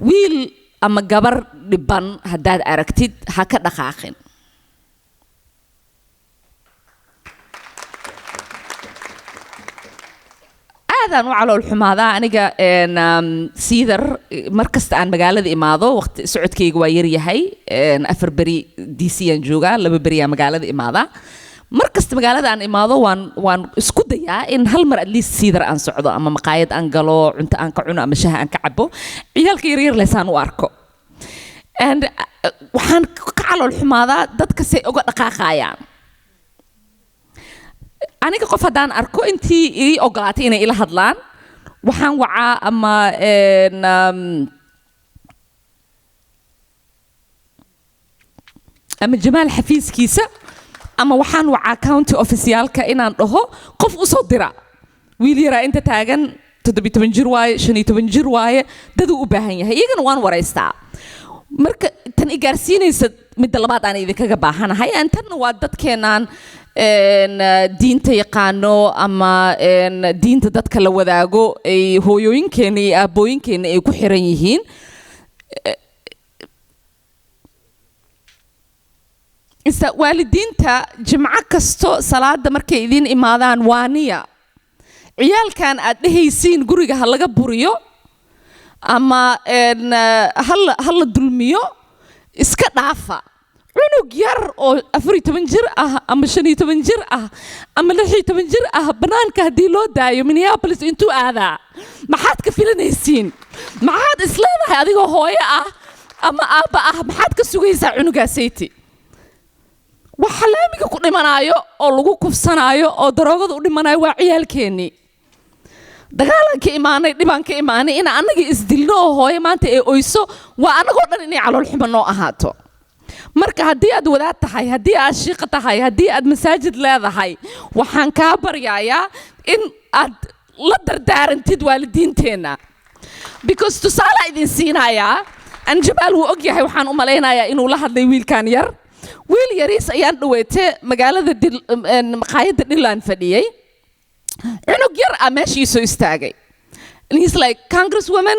wiil ama gabar dhiban haddaad aragtid ha ka dhaqaaqin. aadaan u calool xumaadaa aniga siidar markasta aan magaalada imaado waqti socodkayga waa yar yahay 4 beri DC aan joogaa 2 beri aan magaalada imaadaa markasta magaalada aan imaado waan isku dayaa in hal mar at least siidar aan socdo ama maqaayad aan galo cunto aan ka cuno ama shaah aan ka cabo ciyaalka yaryar leesaan u arko and waxaan ka calool xumaadaa dadka say uga dhaqaaqayaan. aniga qof haddaan arko intii ii ogolaatay inay ila hadlaan waxaan wacaa ama jamaal xafiiskiisa ama waxaan wacaa county officialka inaan dhaho qof u soo dira wiil yaraa inta taagan 17 jir waaye 15 jir waaye daduu u baahan yahay iyagana waan waraystaa. marka tan i gaarsiinaysa midda labaad aan idinkaga baahanahay tanna waa dadkeenaan diinta yaqaano ama diinta dadka la wadaago ay hooyooyinkeena iyo aabooyinkeena ay ku xiran yihiin. waalidiinta jimco kasto salaada markay idin imaadaan waaniya ciyaalkan aad dhehaysiin guriga ha laga buriyo ama ha la dulmiyo iska dhaafa. cunug yar oo 14 jir ah ama 15 jir ah ama 16 jir ah banaanka haddii loo daayo Minneapolis intuu aadaa maxaad ka filanaysiin? maxaad isleedahay adigoo hooyo ah ama aabba ah maxaad ka sugaysaa cunugaasaytii? waxa laamiga ku dhimanayo oo lagu kufsanayo oo daroogada u dhimanayo waa ciyaalkeennii. dagaalan ka imaanay dhibaan ka imaanay in annaga isdilno oo hooyo maanta ay oyso waa annagoo dhan inay calool xumo noo ahaato. marka haddii aad wadaad tahay haddii aad shiiqa tahay haddii aad masaajid leedahay waxaan kaa baryayaa in aad la dardaarantid waalidiinteenna because tusaale idin siinayaa anjabaal wuu og yahay waxaan u malaynayaa inuu la hadlay wiilkan yar wiil yariis ayaan dhaweetay magaalada maqaayadda dhilaan fadhiyay cunug yar ah meeshii soo istaagay and he's like congresswoman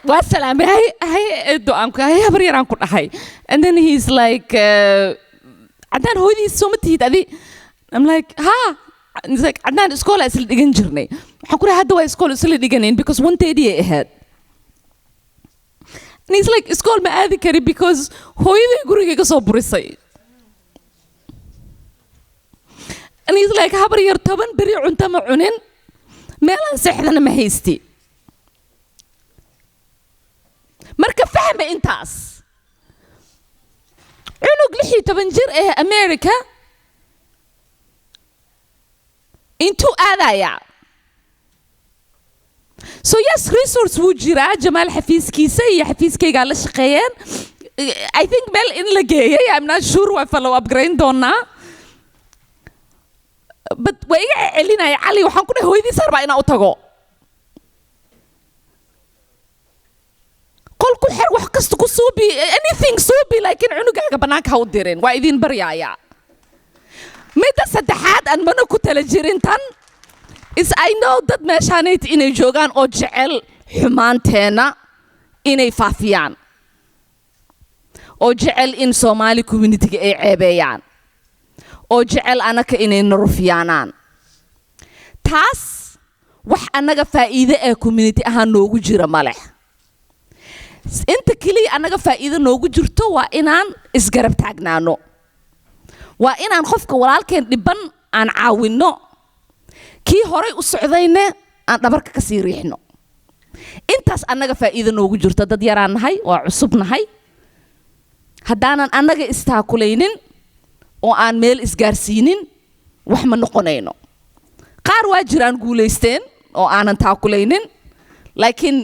waa salaamay hay do'aanku hay habar yaraan ku dhahay and then he's like cadaan hooyadiis soo ma tihid adi I'm like ha he's like cadaan iskool isla dhigan jirnay waxaan ku dhahay hadda waa iskool isla dhiganayn because 1:30 ay ahayd and he's like iskool ma aadi kari because hooyaday gurigayga soo burisay and he's like habar yar 10 beri cunto ma cunin meelaan seexdana ma haysti. marka fahma intaas cunug 16 jir ee America intuu aadaya so yes resource wuu jiraa jamaal xafiiskiisa iyo xafiiskayga la shaqeeyeen I think meel in la geeyay I'm not sure waa follow up grain doonaa but way iga celinaya cali waxaan ku dhahay hooyadiis arbaa inaan u tago qolku xer wax kasta ku suubi anything suubi laakiin cunugaaga banaanka ha u dirin waa idin baryaaya. midda saddexaad aan mana ku tala jirin tan is I know dad meeshaanayt inay joogaan oo jecel xumaanteena inay faafiyaan oo jecel in Somali community-ga ay ceebeeyaan oo jecel anaka inay narufiyaanaan. taas wax anaga faa'iido ee community ahaan noogu jira ma leh. inta kaliya anaga faa'iido noogu jirto waa inaan isgarab taagnaano waa inaan qofka walaalkeen dhiban aan caawino kii horay u socdayna aan dhabarka ka sii riixno. intaas anaga faa'iido noogu jirto dad yaraan nahay waa cusub nahay haddaanan anaga istaakulaynin oo aan meel isgaarsiinin wax ma noqonayno. qaar waa jiraan guulaysteen oo aanan taakulaynin laakiin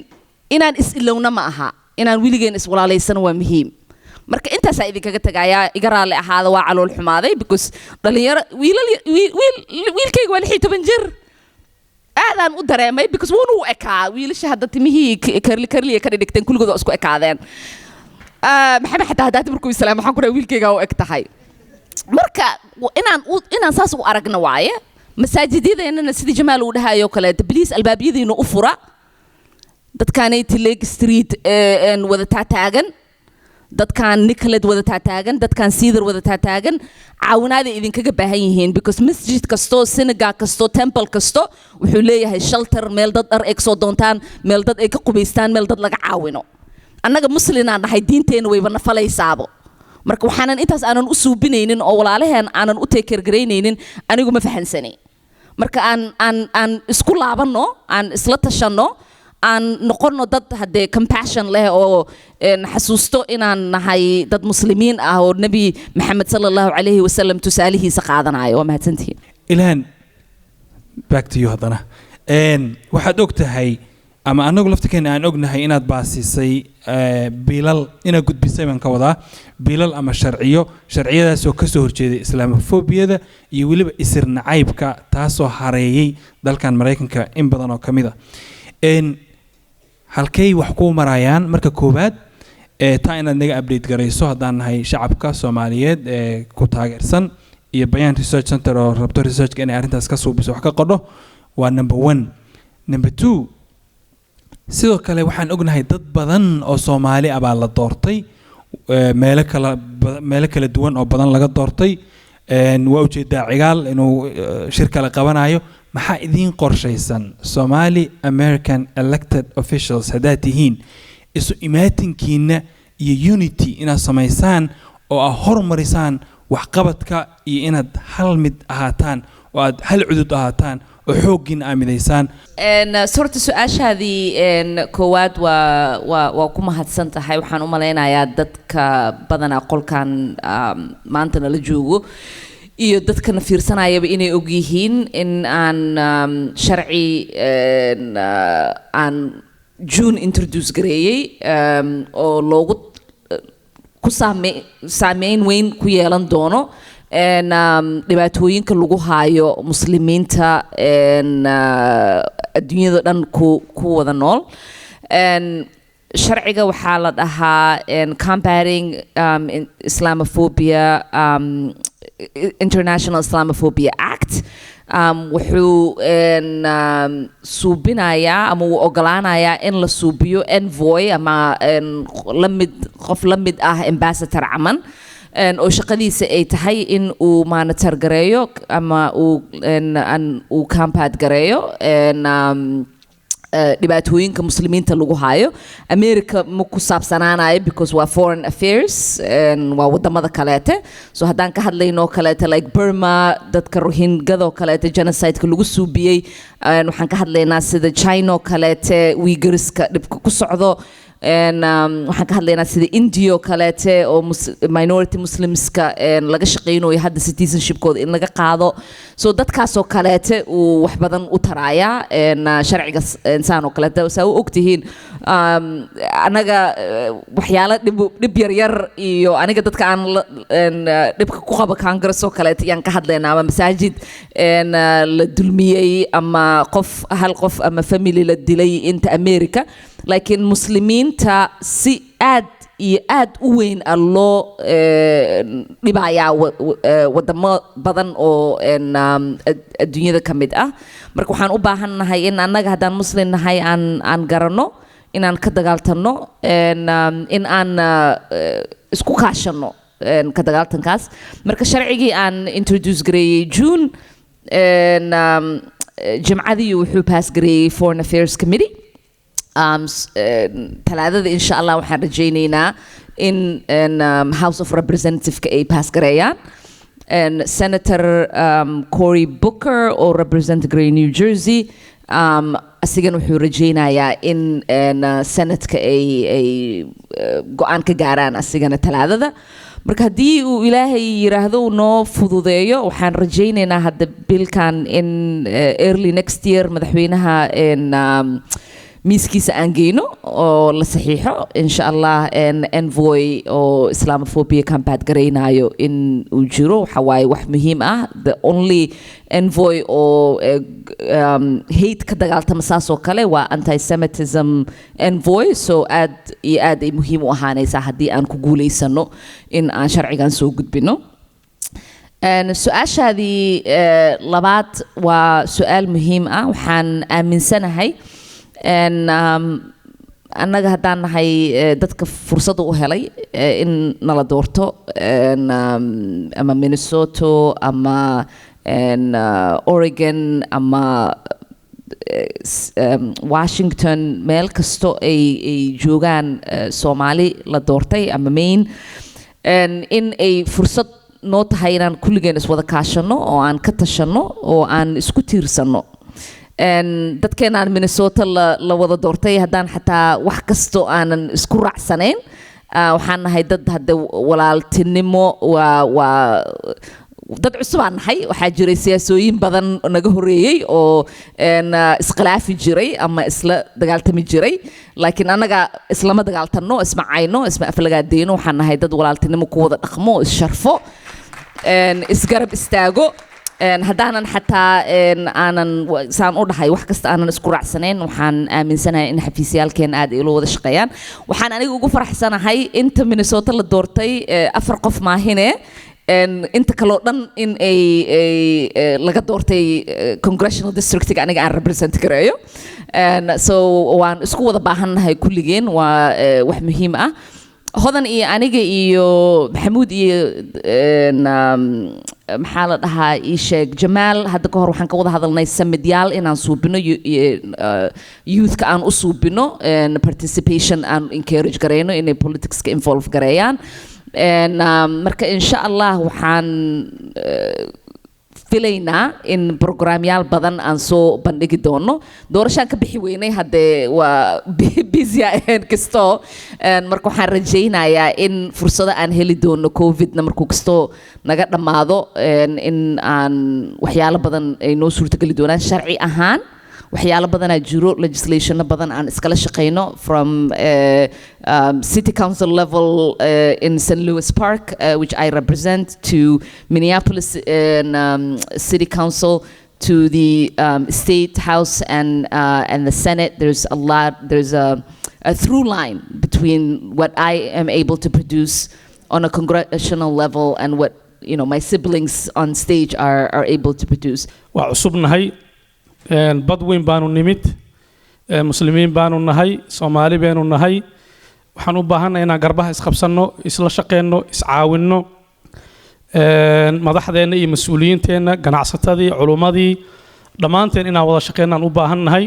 inaan is-ilowna ma aha inaan wiligeen iswalaalaysana waa muhiim. marka intaasaa idinkaga tagayaa iga raalli ahaada waa calool xumaaday because dhalinyaro wiilkayga waa 16 jir aadaan u dareemay because wuuna u ekaa wiilasha hadda timihii karliya ka dhigteen kulligood waa isku ekaadeen. maxamed xataa haddaad markuu islaam waxaan ku dhahay wiilkayga u eg tahay marka inaan saas u aragna waaye masaajidyadeenana sidii Jamaal uu dhahayo kale please albaabiyadiina u fura dadkaanay Lake Street wada taagan dadkaan Nicollet wada taagan dadkaan Cedar wada taagan caawinaada idinkaga baahan yihiin because masjid kasto synagogue kasto temple kasto wuxuu leeyahay shelter meel dad dhar ay soo doontaan meel dad ay ka qubaystaan meel dad laga caawino annaga muslimaan nahay diinteena wayba nafalaysaabo marka waxaanan intaas aanan u suubinaynin oo walaalaheen aanan u teekergareynaynin anigu ma fahansanay marka aan isku laabano aan isla tashano aan noqono dad hadee compassion leh oo xasuusto inaan nahay dad muslimiin ah oo nabi maxamed sallallahu alayhi wasallam tusaalihiisa qaadanayo waa mahadsantihiin Ilhan back to you hadana waxaad ogtahay ama anagu lafteena aan ognahay inaad baasisay bilal ina gudbisay man ka wadaa bilal ama sharciyadaas oo ka soo horjeeday islaamofobiyada iyo waliba isir nacaybka taasoo hareeyay dalkan Mareykanka in badan oo kamida halkay wax ku marayaan marka koobaad taa inaad naga update garayso haddaan nahay shacabka Soomaaliyeed ku taageersan iyo Bayaan Research Center oo rabto research inay arintaas ka soo biso wax ka qodho waa number 1 number 2 sidoo kale waxaan ognahay dad badan oo Soomaali ah baa la doortay meelo kala duwan oo badan laga doortay waa ujeedaa cigaal inuu shirka la qabanayo maxaa idin qorshaysan Somali American elected officials hadaatihiin isu imaatinkiina iyo unity inaad samaysaan oo ah horumarisaan wax qabadka iyo inaad hal mid ahaataan oo aad hal cudud ahaataan oo xoogin aamidaysaan sorta su'aashaadii koowaad waa ku mahadsan tahay waxaan u maleynayaa dadka badanaa qolkan maanta nala joogo iyo dadkana fiirsanayaba inay og yihiin in aan sharci aan June introduce gareeyay oo loogu ku saameyn weyn ku yeelan doono dhibaatooyinka lagu haayo muslimiinta adduunyada dhan ku wada nool sharciga waxaa la dhahaa combating Islamophobia International Islamophobia Act wuxuu suubinayaa ama uu ogolaanayaa in la suubiyo envoy ama qof la mid ah ambassador caman oo shaqadiisa ay tahay in uu monitor gareeyo ama uu campaign gareeyo dhibaatooyinka muslimiinta lagu haayo America ma ku saabsanaanayo because waa foreign affairs waa wadamada kaleete so haddaan ka hadlayno kaleete like Burma dadka Rohingya kaleete genocide-ka lagu suubiyay waxaan ka hadlaynaa sida China kaleete Uyghurska dhibka ku socdo waxaan ka hadlaynaa sida India kaleete oo minority Muslimska laga shaqeynayo hadda citizenship-kooda in laga qaado so dadkaas oo kaleete uu wax badan u taraya sharciga insaan oo kaleete saa u ogtihiin anaga waxyaalo dhib yar iyo aniga dadka aan dhibka ku qaba Congress oo kaleete yaan ka hadlaynaa ama masaajid la dulmiyay ama hal qof ama family la dilay inta America laakiin muslimiinta si aad iyo aad u weyn loo dhibayaa wadamo badan oo adduunyada ka mid ah marka waxaan u baahannahay in annaga haddaan muslim nahay aan garanno inaan ka dagaaltanno in aan isku kaashano ka dagaaltankaas marka sharcigii aan introduce gareeyay June jimcadii wuxuu pass gareeyay Foreign Affairs Committee talaadada insha Allah waxaan rajaynaynaa in House of Representatives ay pass gareeyaan Senator Cory Booker oo represent Gray New Jersey asigana wuxuu rajaynayaa in Senate-ka ay go'aan ka gaaraan asigana talaadada marka haddii uu ilaahay yiraahdo noo fududeeyo waxaan rajaynaynaa hadda bilkan in early next year madaxweynaha miiskiisa aan geyno oo la saxiixo insha Allah envoy oo Islamophobia campaign gareynayo in uu jiro waxa waaye wax muhiim ah the only envoy oo hate ka dagaaltama saas oo kale waa anti-Semitism envoy so aad iyo aad ay muhiim u ahaanaysaa haddii aan ku guuleysano in aan sharcigan soo gudbino su-aashaadii labaad waa su-aal muhiim ah. Waxaan aaminsanahay annaga haddaan nahay dadka fursadda u helay in nala doorto ama Minnesota ama Oregon ama Washington, meel kasto ay joogaan Soomaali la doortay ama Maine, in ay fursad noo tahay inaan kulligeen iswada kaashano oo aan ka tashano oo aan isku tiirsano. dadkeenaan Minnesota la wada doortay haddaan xataa wax kasto aanan isku raacsanayn, waxaan nahay dad hadda walaaltinimo waa dad cusub aan nahay. Waxaa jiray siyaasooyin badan naga horeeyay oo iskhilaafi jiray ama isla dagaaltami jiray, laakiin annaga islama dagaaltanno, isma cayno, isma aflagaadeyno. waxaan nahay dad walaaltinimo ku wada dhaqmo, is-sharfo, isgarab istaago. haddaanan xataa aanan saan u dhahay wax kasta aanan isku raacsanayn, waxaan aaminsanahay in xafiisyaalkeen aad ilo wada shaqeeyaan. waxaan aniga ugu faraxsanahay inta Minnesota la doortay 4 qof maahine inta kaloo dhan in ay laga doortay congressional districtiga aniga aan represent gareeyo. so waan isku wada baahannahay kulligeen, waa wax muhiim ah. hodan iyo aniga iyo maxamuud iyo maxaa la dhahaa ii sheeg Jamaal, hadda ka hor waxaan ka wada hadalnay samidyaal inaan suubino youthka aan u suubino participation aan encourage gareyno inay politicska involve gareeyaan. marka insha Allah waxaan filaynaa in programyaal badan aan soo bandhigi doono. doorashaan ka bixi weynay haddee waa busy ahayn kasto, marka waxaan rajaynayaa in fursado aan heli doono covidna markuu kasto naga dhammaado, in aan waxyaalo badan ay noo suurtageli doonaan sharci ahaan. waxyaalo badanaa jiro, legislation badan aan iskala shaqeyno from city council level in St. Louis Park, which I represent, to Minneapolis City Council, to the State House and the Senate. There's a through line between what I am able to produce on a congressional level and what my siblings on stage are able to produce. waa cusubnahay, bad weyn baanu nimid, muslimiin baanu nahay, Soomaali baanu nahay. waxaan u baahannahay inaan garbaha isqabsanno, isla shaqeyno, iscaawinno. madaxdeena iyo mas'uuliyiinteena, ganacsatadii, culumadii, dhammaanteen inaan wada shaqeynaan u baahannahay.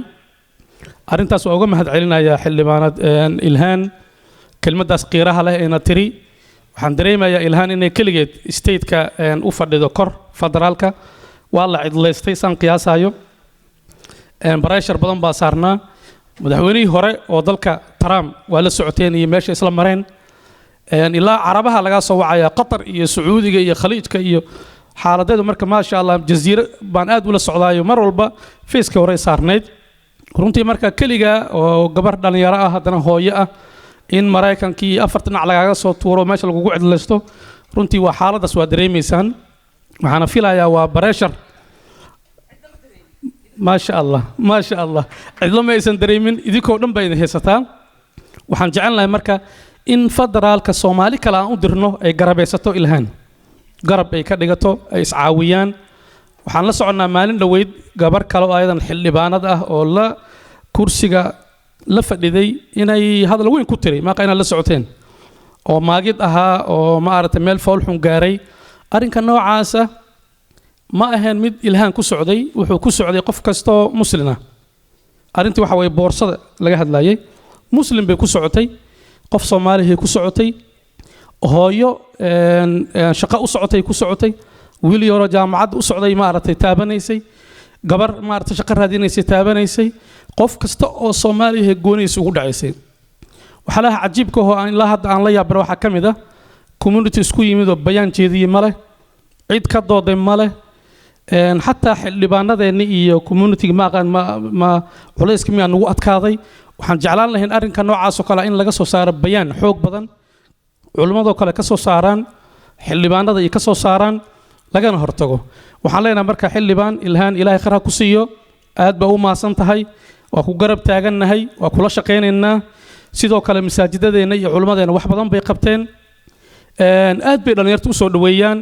arrintaas waa uga mahadcelinayaa xildhibaanad Ilhaan kelmaddaas qiiraha leh eena tiri. waxaan dareemayaa Ilhaan inay keligeed stateka u fadhido kor federaalka. waa la cidlaystay saan qiyaasayo, barashar badan baa saarnaa. madaxweynihii hore oo dalka Trump waa la socoteen iyo meesha isla mareen, ilaa carabaha laga soo wacaya Qatar iyo Sacuudiga iyo Khaliijka iyo xaaladeedu. marka ma sha Allah jaziira baan aad ula socdaayo, mar walba feeska hore saarneyd. runtii marka kaliga oo gabar dhalinyaro ah haddana hooyo ah in Mareykankii 4 dhinac lagaga soo tuuro meesha lagu cidlaysto, runtii waa xaaladaas waa dareemaysaan. waxaana filayaa waa barashar ما شاء الله ما شاء الله. cidlo ma aysan dareemin, idinkoo dhan baa idin haysataa. waxaan jecelnahay marka in federaalka Soomaali kale aan u dirno ay garabeysato Ilhaan, garab ay ka dhigato, ay iscaawiyaan. waxaan la soconnaa maalin dhoweyd gabar kale oo ayadan xildhibaanad ah oo la kursiga la fadhiday inay hadal weyn ku tiri, maaqa inaad la socoteen, oo maagid ahaa oo maaragtay meel fool xun gaaray. arrinka noocaasa ma ahayn mid Ilhaan ku socday, wuxuu ku socday qof kastoo muslina. arrintii waxa way boorsada laga hadlayay, muslim bay ku socotay, qof Soomaaliyeed ku socotay, hooyo shaqo u socotay ku socotay, wiil yaro jaamacad u socday maaragtay taabanaysay, gabar maaragtay shaqo raadinaysay taabanaysay, qof kasta oo Soomaaliyeed gooniisa ugu dhacaysay. waxa la cajiibka oo aan ilaa hadda aan la yaabay waxa kamid ah community isku yimid oo bayaan jeediyay male, cid ka dooday male. حتى xildhibaanadeena iyo community ma culayska miyaa nagu adkaaday. waxaan jeclaan lahayn arrinka noocaas oo kale in laga soo saaro bayaan xoog badan, culimadoo kale ka soo saaraan, xildhibaanada ay ka soo saaraan, lagana hortago. waxaan leenahay marka xildhibaan Ilhaan Ilaahay khayr ha ku siiyo, aad baa u maasan tahay, waa ku garab taagannahay, waa kula shaqeynaynaa. sidoo kale masaajidadeena iyo culimadeena wax badan bay qabteen, aad bay dhalinyarta u soo dhaweeyaan.